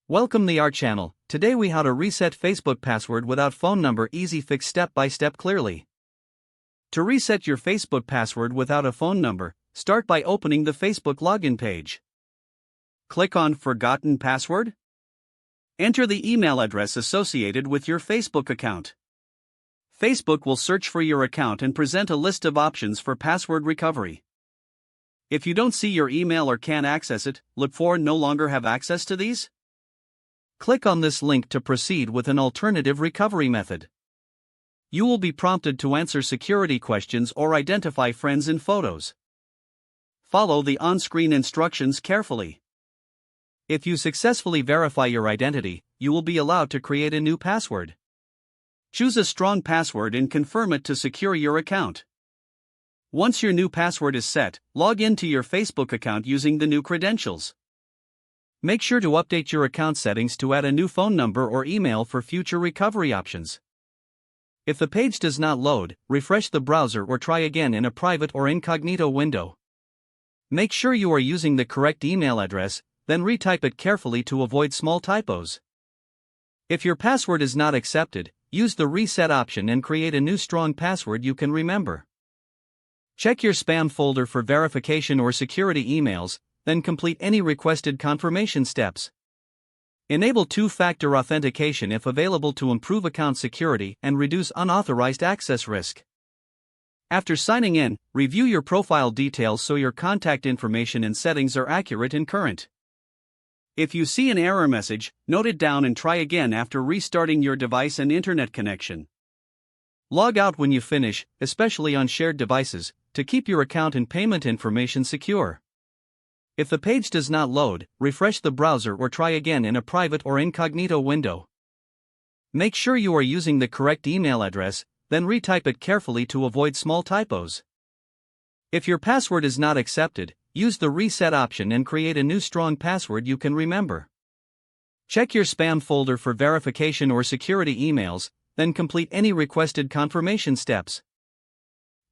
Welcome to our channel. Today we how to reset Facebook password without phone number. Easy fix step by step clearly. To reset your Facebook password without a phone number, start by opening the Facebook login page. Click on Forgotten Password. Enter the email address associated with your Facebook account. Facebook will search for your account and present a list of options for password recovery. If you don't see your email or can't access it, look for No longer have access to these. Click on this link to proceed with an alternative recovery method. You will be prompted to answer security questions or identify friends in photos. Follow the on-screen instructions carefully. If you successfully verify your identity, you will be allowed to create a new password. Choose a strong password and confirm it to secure your account. Once your new password is set, log into your Facebook account using the new credentials. Make sure to update your account settings to add a new phone number or email for future recovery options. If the page does not load, refresh the browser or try again in a private or incognito window. Make sure you are using the correct email address, then retype it carefully to avoid small typos. If your password is not accepted, use the reset option and create a new strong password you can remember. Check your spam folder for verification or security emails, then complete any requested confirmation steps. Enable two-factor authentication if available to improve account security and reduce unauthorized access risk. After signing in, review your profile details so your contact information and settings are accurate and current. If you see an error message, note it down and try again after restarting your device and internet connection. Log out when you finish, especially on shared devices, to keep your account and payment information secure. If the page does not load, refresh the browser or try again in a private or incognito window. Make sure you are using the correct email address, then retype it carefully to avoid small typos. If your password is not accepted, use the reset option and create a new strong password you can remember. Check your spam folder for verification or security emails, then complete any requested confirmation steps.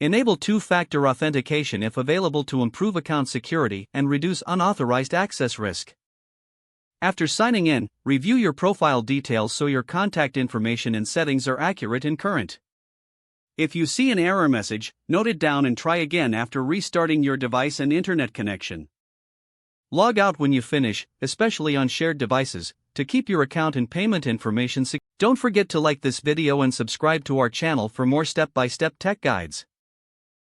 Enable two-factor authentication if available to improve account security and reduce unauthorized access risk. After signing in, review your profile details so your contact information and settings are accurate and current. If you see an error message, note it down and try again after restarting your device and internet connection. Log out when you finish, especially on shared devices, to keep your account and payment information secure. Don't forget to like this video and subscribe to our channel for more step-by-step tech guides.